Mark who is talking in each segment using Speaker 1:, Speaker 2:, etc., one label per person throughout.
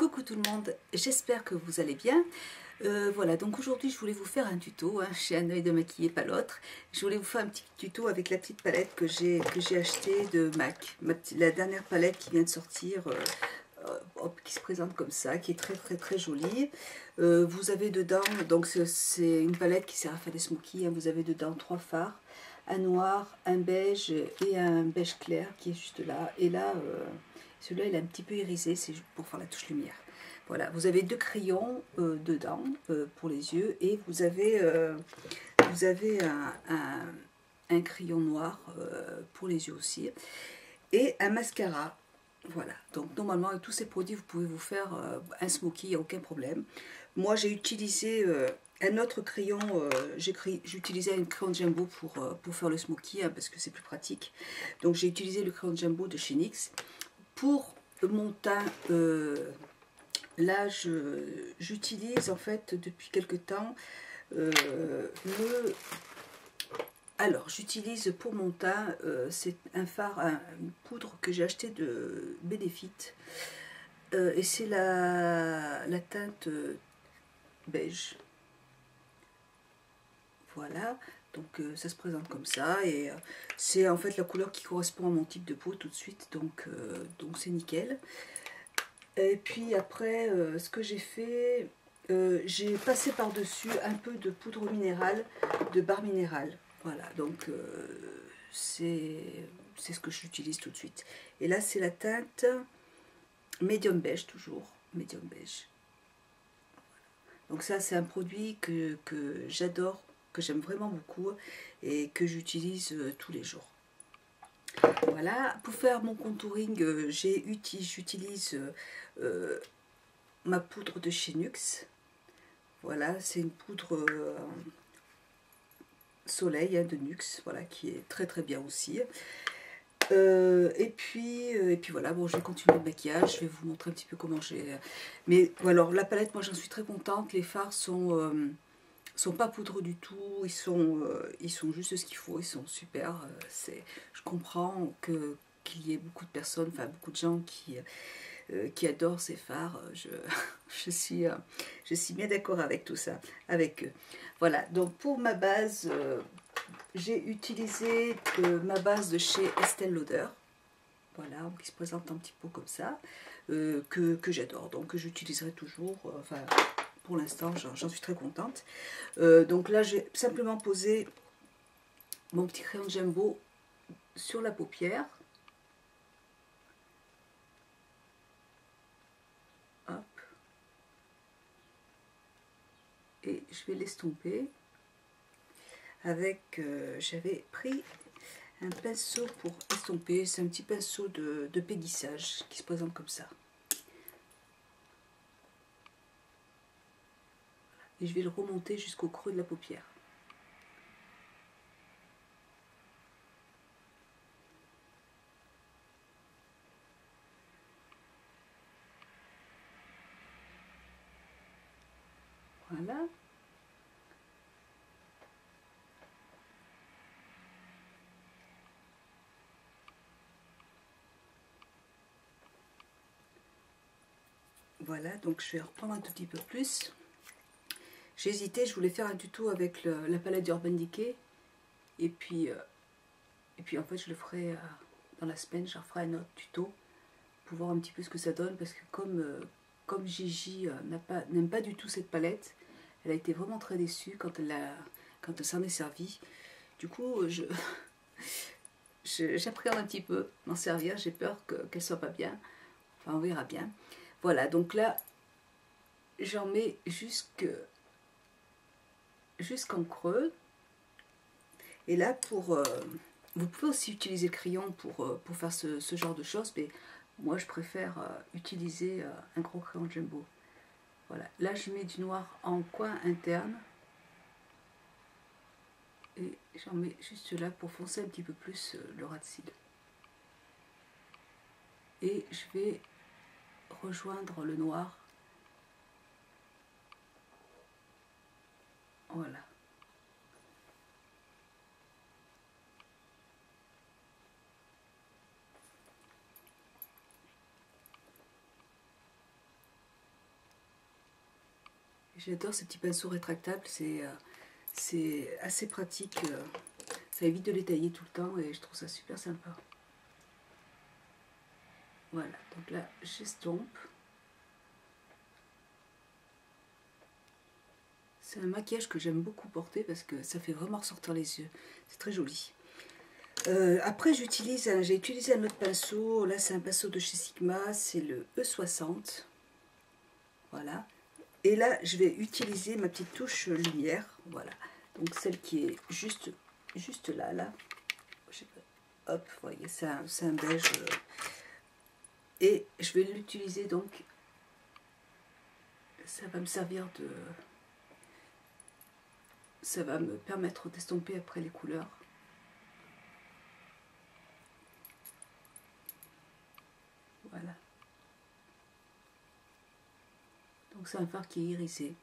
Speaker 1: Coucou tout le monde, j'espère que vous allez bien. Voilà, donc aujourd'hui je voulais vous faire un tuto, hein. J'ai un œil de maquiller, pas l'autre. Je voulais vous faire un petit tuto avec la petite palette que j'ai achetée de MAC. La dernière palette qui vient de sortir, qui se présente comme ça, qui est très jolie. Vous avez dedans, donc c'est une palette qui sert à faire des smokies, hein. Vous avez dedans 3 fards, un noir, un beige et un beige clair qui est juste là. Et là, celui-là il est un petit peu irisé, c'est pour faire la touche lumière. Voilà, vous avez 2 crayons dedans pour les yeux et vous avez un crayon noir pour les yeux aussi et un mascara. Voilà, donc normalement avec tous ces produits vous pouvez vous faire un smoky, il n'y a aucun problème. Moi j'ai utilisé un autre crayon, j'ai utilisé un crayon Jumbo pour faire le smoky, hein, parce que c'est plus pratique. Donc j'ai utilisé le crayon Jumbo de chez NYX. Pour mon teint, là j'utilise en fait depuis quelque temps alors j'utilise pour mon teint, c'est un fard, une poudre que j'ai acheté de Benefit, et c'est la teinte beige. Voilà, donc ça se présente comme ça et c'est en fait la couleur qui correspond à mon type de peau tout de suite, donc c'est nickel. Et puis après, ce que j'ai fait, j'ai passé par-dessus un peu de poudre minérale, de barre minérale. Voilà, donc c'est ce que j'utilise tout de suite. Et là, c'est la teinte médium beige, toujours, médium beige. Donc ça, c'est un produit que j'adore, que j'aime vraiment beaucoup et que j'utilise tous les jours. Voilà, pour faire mon contouring, j'utilise ma poudre de chez NYX. Voilà, c'est une poudre soleil, hein, de NYX, voilà, qui est très bien aussi. Et puis voilà, bon, je vais continuer le maquillage, je vais vous montrer un petit peu comment j'ai... Mais alors la palette, moi j'en suis très contente, les fards sont pas poudre du tout, ils sont juste ce qu'il faut, ils sont super. Je comprends qu'il y ait beaucoup de personnes, enfin beaucoup de gens qui adorent ces fards. Je suis bien d'accord avec tout ça, avec eux. Voilà, donc pour ma base, j'ai utilisé ma base de chez Estée Lauder. Voilà, qui se présente un petit peu comme ça, que j'adore, donc que j'utiliserai toujours, enfin pour l'instant j'en suis très contente. Donc là j'ai simplement posé mon petit crayon Jumbo sur la paupière. Hop. Et je vais l'estomper avec, j'avais pris un pinceau pour estomper, c'est un petit pinceau de péguissage qui se présente comme ça. Et je vais le remonter jusqu'au creux de la paupière. Voilà. Voilà, donc je vais reprendre un tout petit peu plus. J'ai hésité, je voulais faire un tuto avec la palette d'Urban Decay. Et puis en fait je le ferai dans la semaine, je referai un autre tuto pour voir un petit peu ce que ça donne, parce que comme Gigi n'aime pas du tout cette palette, elle a été vraiment très déçue quand elle s'en est servie. Du coup j'appréhende un petit peu m'en servir, j'ai peur qu'elle soit pas bien, enfin on verra bien. Voilà, donc là j'en mets jusqu'en creux. Et là, vous pouvez aussi utiliser le crayon pour faire ce genre de choses, mais moi je préfère utiliser un gros crayon Jumbo. Voilà, là je mets du noir en coin interne et j'en mets juste là pour foncer un petit peu plus le ras de cils. Et je vais rejoindre le noir. Voilà. J'adore ces petits pinceaux rétractables, c'est assez pratique, ça évite de les tailler tout le temps et je trouve ça super sympa. Voilà, donc là j'estompe. C'est un maquillage que j'aime beaucoup porter parce que ça fait vraiment ressortir les yeux, c'est très joli. Après j'ai utilisé un autre pinceau, là c'est un pinceau de chez Sigma, c'est le E60. Voilà. Et là, je vais utiliser ma petite touche lumière, voilà. Donc celle qui est juste là, là. Hop, vous voyez, c'est un beige. Et je vais l'utiliser donc, ça va me servir de... Ça va me permettre d'estomper après les couleurs. Voilà. Donc c'est un fard qui est irisé.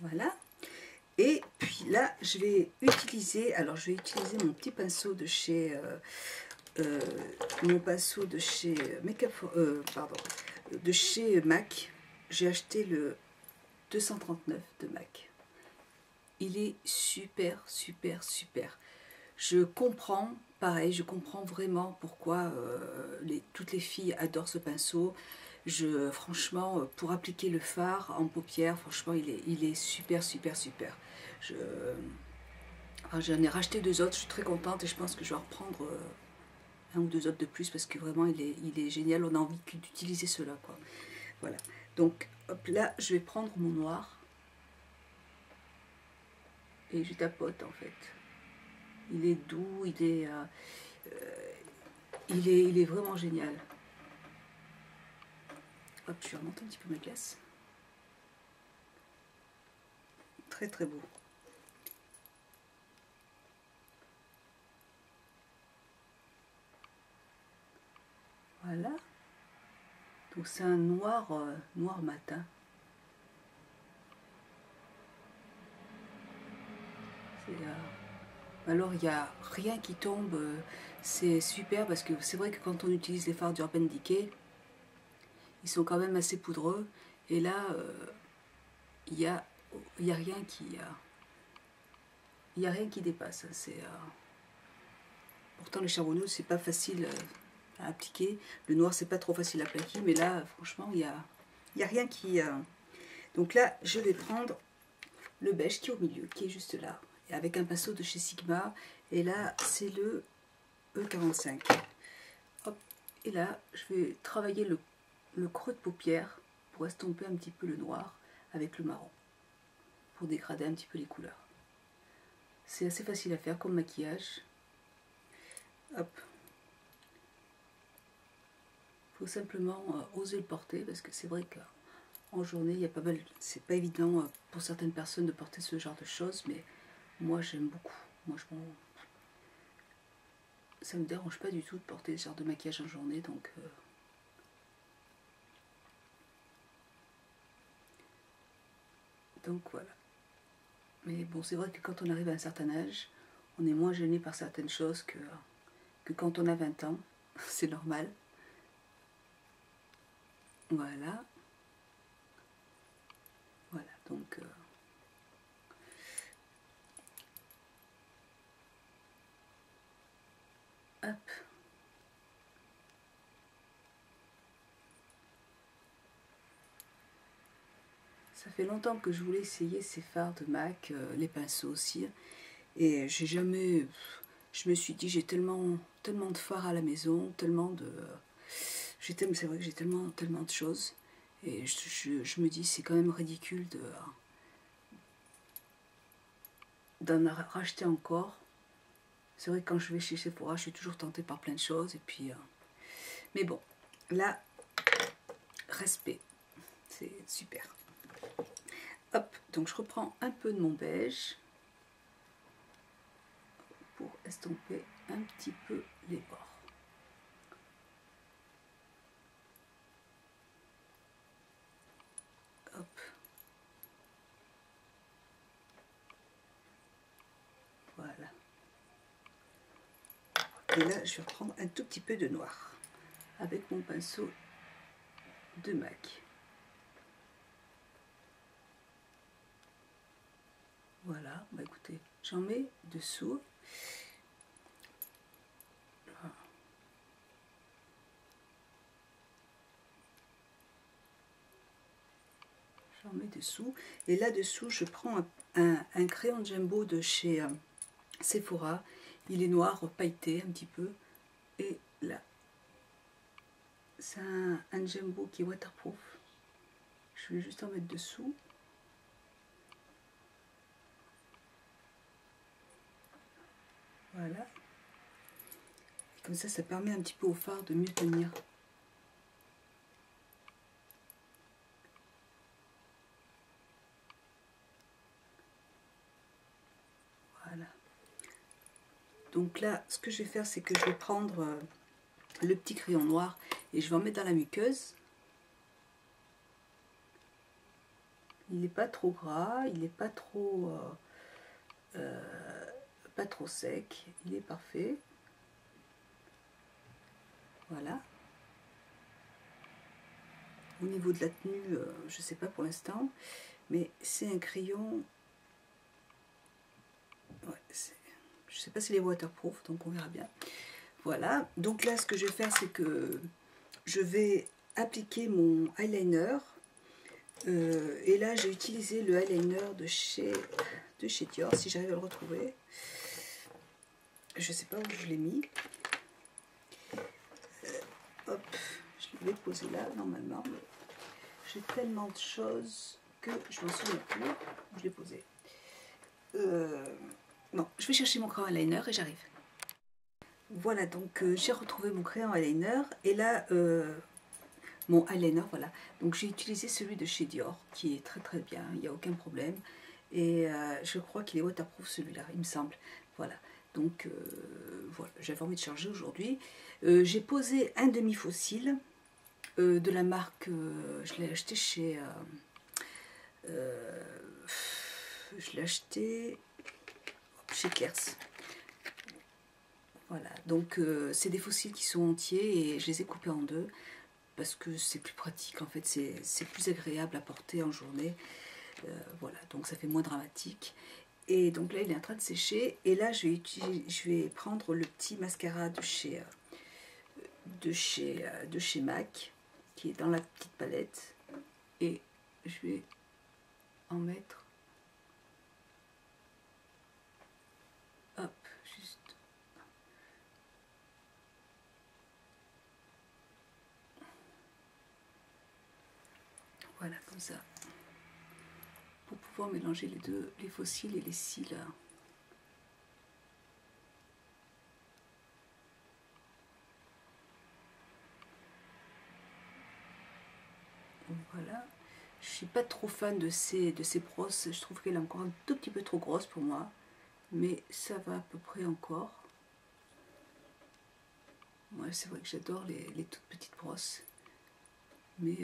Speaker 1: Voilà. Et puis là, je vais utiliser, mon petit pinceau de chez de chez MAC. J'ai acheté le 239 de MAC. Il est super, super, super. Je comprends, pareil, je comprends vraiment pourquoi toutes les filles adorent ce pinceau. Franchement, pour appliquer le fard en paupières, franchement, il est super, super, super. J'en ai racheté 2 autres, je suis très contente et je pense que je vais en reprendre un ou 2 autres de plus parce que vraiment, il est génial. On a envie d'utiliser cela, quoi. Voilà. Donc, hop, là, je vais prendre mon noir et je tapote, en fait. Il est doux, il est vraiment génial. Hop, je vais remonter un petit peu ma glace. Très très beau. Voilà. Donc c'est un noir, noir matin. Alors il n'y a rien qui tombe. C'est super parce que c'est vrai que quand on utilise les fards d'Urban Decay, ils sont quand même assez poudreux. Et là, il y a rien il y a rien qui dépasse. Pourtant les charbonneaux c'est pas facile à appliquer. Le noir c'est pas trop facile à appliquer, mais là franchement il y a rien qui. Donc là je vais prendre le beige qui est au milieu, qui est juste là, et avec un pinceau de chez Sigma. Et là c'est le E45. Hop. Et là je vais travailler le creux de paupière pour estomper un petit peu le noir avec le marron, pour dégrader un petit peu les couleurs. C'est assez facile à faire comme maquillage. Hop. Il faut simplement oser le porter parce que c'est vrai qu'en journée, il y a pas mal. C'est pas évident pour certaines personnes de porter ce genre de choses, mais moi j'aime beaucoup. Moi ça me dérange pas du tout de porter ce genre de maquillage en journée, donc voilà. Mais bon, c'est vrai que quand on arrive à un certain âge, on est moins gêné par certaines choses que quand on a 20 ans. C'est normal. Voilà. Voilà, donc... hop. Ça fait longtemps que je voulais essayer ces fards de MAC, les pinceaux aussi. Et j'ai jamais... Je me suis dit, j'ai tellement de fards à la maison, tellement de... c'est vrai que j'ai tellement de choses. Et je me dis, c'est quand même ridicule d'en racheter encore. C'est vrai que quand je vais chez Sephora, je suis toujours tentée par plein de choses. Et puis, mais bon, là, respect. C'est super. Hop, donc je reprends un peu de mon beige pour estomper un petit peu les bords. Hop. Voilà. Et là, je vais reprendre un tout petit peu de noir avec mon pinceau de MAC. Voilà, bah écoutez, j'en mets dessous. J'en mets dessous. Et là-dessous, je prends un crayon Jumbo de chez Sephora. Il est noir, pailleté un petit peu. Et là, c'est un Jumbo qui est waterproof. Je vais juste en mettre dessous. Voilà. Et comme ça permet un petit peu au fard de mieux tenir. Voilà. Donc là, ce que je vais faire, c'est que je vais prendre le petit crayon noir et je vais en mettre dans la muqueuse. Il n'est pas trop gras, il n'est pas trop sec, il est parfait. Voilà. Au niveau de la tenue, je ne sais pas pour l'instant, mais c'est un crayon. Ouais, je ne sais pas s'il est waterproof, donc on verra bien. Voilà, donc là ce que je vais faire, c'est que je vais appliquer mon eyeliner. Et là j'ai utilisé le eyeliner de chez Dior, si j'arrive à le retrouver. Je ne sais pas où je l'ai mis. Hop, je l'ai posé là normalement, mais j'ai tellement de choses que je m'en souviens plus où je l'ai posé. Non, je vais chercher mon crayon eyeliner et j'arrive. Voilà, donc j'ai retrouvé mon crayon eyeliner et là mon eyeliner, voilà. Donc j'ai utilisé celui de chez Dior qui est très très bien, il n'y a aucun problème. Et je crois qu'il est waterproof celui-là, il me semble. Voilà, donc voilà, j'avais envie de charger aujourd'hui. J'ai posé un demi-faux cil de la marque, je l'ai acheté chez... je l'ai acheté chez Kers. Voilà, donc c'est des faux cils qui sont entiers et je les ai coupés en deux parce que c'est plus pratique, en fait c'est plus agréable à porter en journée. Voilà, donc ça fait moins dramatique. Et donc là il est en train de sécher et là je vais prendre le petit mascara de chez MAC qui est dans la petite palette et je vais en mettre, hop, juste voilà, comme ça, pour pouvoir mélanger les deux, les faux cils et les cils. Voilà, je suis pas trop fan de ces brosses, je trouve qu'elle est encore un tout petit peu trop grosse pour moi, mais ça va à peu près encore. Ouais, c'est vrai que j'adore les toutes petites brosses, mais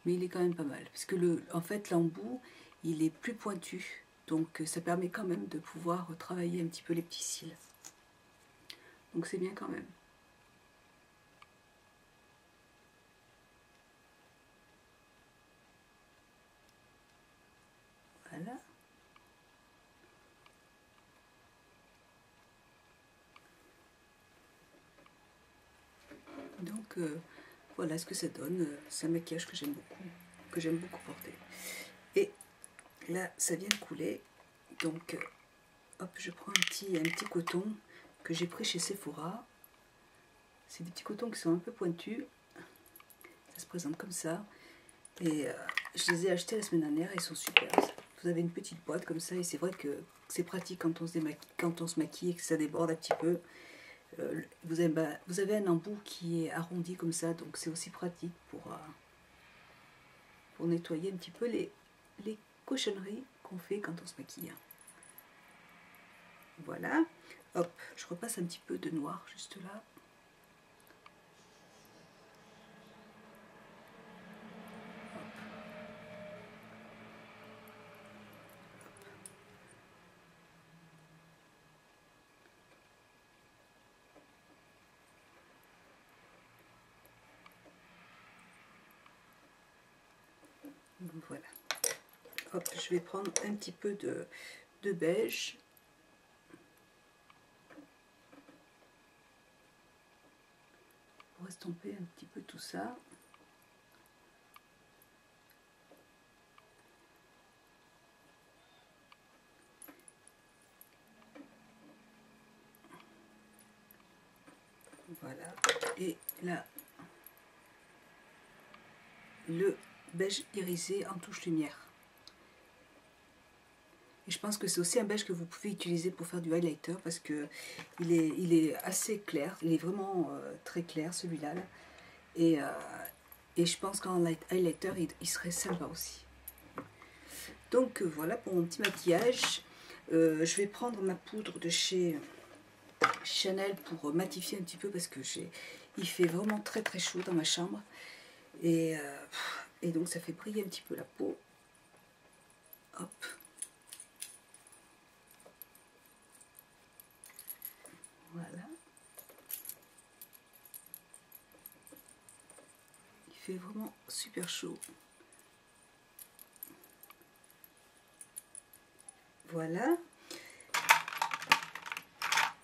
Speaker 1: il est quand même pas mal, parce que en fait l'embout il est plus pointu, donc ça permet quand même de pouvoir travailler un petit peu les petits cils, donc c'est bien quand même. Voilà. Donc voilà ce que ça donne. C'est un maquillage que j'aime beaucoup porter. Et là ça vient de couler, donc hop, je prends un petit coton que j'ai pris chez Sephora. C'est des petits cotons qui sont un peu pointus, ça se présente comme ça, et je les ai achetés la semaine dernière, ils sont super. Vous avez une petite boîte comme ça et c'est vrai que c'est pratique quand on se maquille et que ça déborde un petit peu. Vous avez un embout qui est arrondi comme ça, donc c'est aussi pratique pour nettoyer un petit peu les cochonneries qu'on fait quand on se maquille. Voilà, hop, je repasse un petit peu de noir juste là. Voilà. Hop, je vais prendre un petit peu de beige. Pour estomper un petit peu tout ça. Voilà. Et là, le beige irisé en touche lumière. Et je pense que c'est aussi un beige que vous pouvez utiliser pour faire du highlighter parce que il est assez clair, il est vraiment très clair celui-là. Là. Et je pense qu'en highlighter, il serait sympa aussi. Donc voilà pour mon petit maquillage. Je vais prendre ma poudre de chez Chanel pour matifier un petit peu parce que il fait vraiment très très chaud dans ma chambre. Et donc ça fait briller un petit peu la peau. Hop. Voilà. Il fait vraiment super chaud. Voilà.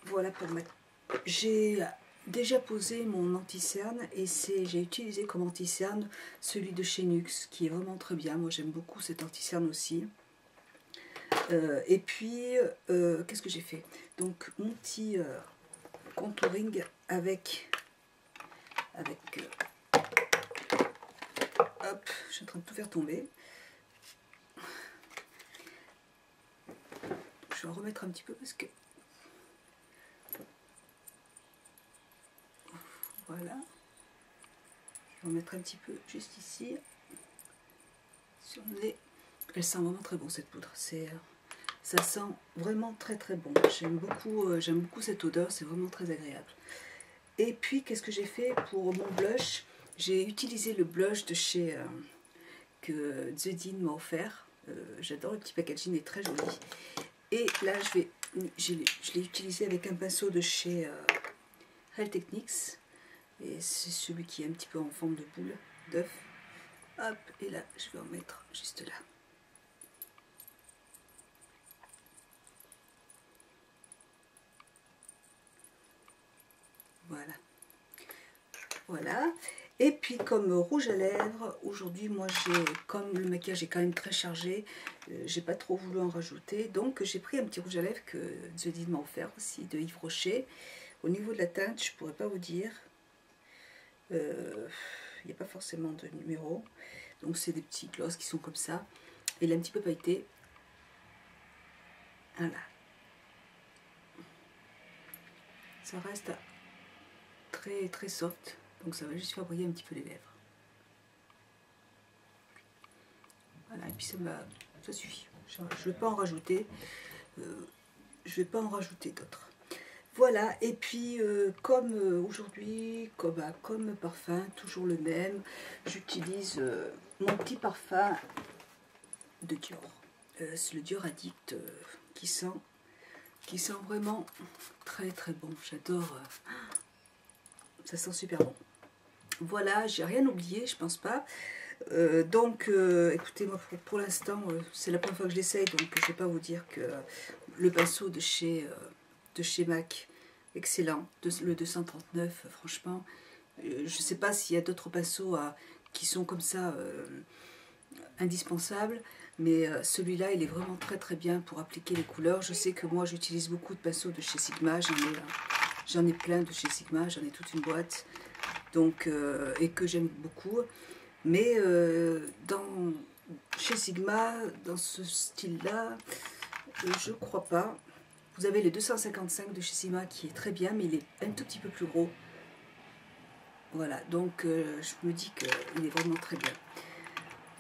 Speaker 1: Voilà pour ma... J'ai déjà posé mon anti-cerne et j'ai utilisé comme anti-cerne celui de chez NYX qui est vraiment très bien. Moi j'aime beaucoup cet anti-cerne aussi. Et puis, qu'est-ce que j'ai fait? Donc mon petit contouring avec hop, je suis en train de tout faire tomber. Je vais en remettre un petit peu parce que voilà. Je vais en mettre un petit peu juste ici sur le nez. Elle sent vraiment très bon cette poudre. Ça sent vraiment très très bon. J'aime beaucoup cette odeur. C'est vraiment très agréable. Et puis qu'est-ce que j'ai fait pour mon blush? J'ai utilisé le blush de chez que The Dean m'a offert. J'adore le petit packaging, il est très joli. Et là je l'ai utilisé avec un pinceau de chez Real Techniques. Et c'est celui qui est un petit peu en forme de boule d'œuf. Hop, et là je vais en mettre juste là. Voilà. Voilà. Et puis comme rouge à lèvres, aujourd'hui moi comme le maquillage est quand même très chargé, j'ai pas trop voulu en rajouter. Donc j'ai pris un petit rouge à lèvres que The Dean m'a offert aussi, de Yves Rocher. Au niveau de la teinte, je pourrais pas vous dire. Il n'y a pas forcément de numéro. Donc c'est des petits gloss qui sont comme ça. Et il est un petit peu pailleté. Voilà. Ça reste très très soft. Donc ça va juste faire briller un petit peu les lèvres. Voilà, et puis ça suffit. Je ne vais pas en rajouter. Je vais pas en rajouter d'autres. Voilà, et puis comme aujourd'hui, comme parfum, toujours le même, j'utilise mon petit parfum de Dior. C'est le Dior Addict qui sent vraiment très très bon. J'adore. Ça sent super bon. Voilà, j'ai rien oublié, je pense pas. Donc, écoutez, moi pour l'instant, c'est la première fois que je l'essaye, donc je ne vais pas vous dire que le pinceau de chez MAC, excellent, le 239, franchement, je ne sais pas s'il y a d'autres pinceaux qui sont comme ça indispensables, mais celui-là, il est vraiment très très bien pour appliquer les couleurs. Je sais que moi, j'utilise beaucoup de pinceaux de chez Sigma, j'en ai plein de chez Sigma, j'en ai toute une boîte, donc, et que j'aime beaucoup. Mais chez Sigma, dans ce style-là, je crois pas. Vous avez le 255 de chez Sigma qui est très bien, mais il est un tout petit peu plus gros. Voilà, donc je me dis qu'il est vraiment très bien.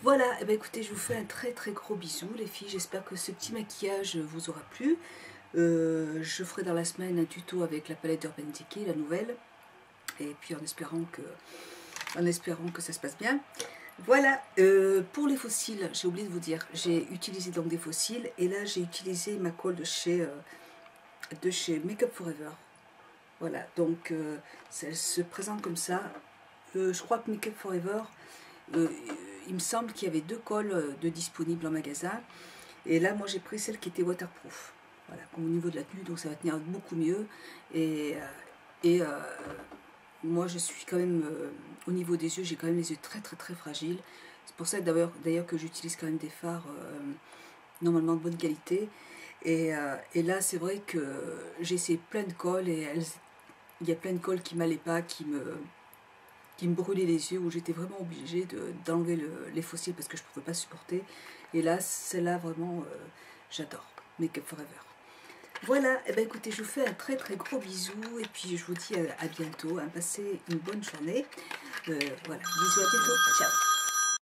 Speaker 1: Voilà, et bien écoutez, je vous fais un très très gros bisou les filles. J'espère que ce petit maquillage vous aura plu. Je ferai dans la semaine un tuto avec la palette Urban Decay, la nouvelle. Et puis en espérant que ça se passe bien. Voilà, pour les fossiles, j'ai oublié de vous dire, j'ai utilisé donc des fossiles et là j'ai utilisé ma colle de chez Make Up For Ever. Voilà, donc elle se présente comme ça. Je crois que Make Up For Ever, il me semble qu'il y avait 2 cols de disponibles en magasin. Et là, moi, j'ai pris celle qui était waterproof. Voilà, comme au niveau de la tenue, donc ça va tenir beaucoup mieux. Et moi, je suis quand même, au niveau des yeux, j'ai quand même les yeux très très très fragiles. C'est pour ça d'ailleurs que j'utilise quand même des fards normalement de bonne qualité. Et là, c'est vrai que j'ai essayé plein de cols et il y a plein de cols qui m'allaient pas, qui me brûlaient les yeux, où j'étais vraiment obligée d'enlever les fossiles parce que je ne pouvais pas supporter. Et là, celle-là, vraiment, j'adore. Make Up Forever. Voilà, et ben écoutez, je vous fais un très très gros bisou et puis je vous dis à bientôt. Passez une bonne journée. Voilà, bisous, à bientôt. Ciao.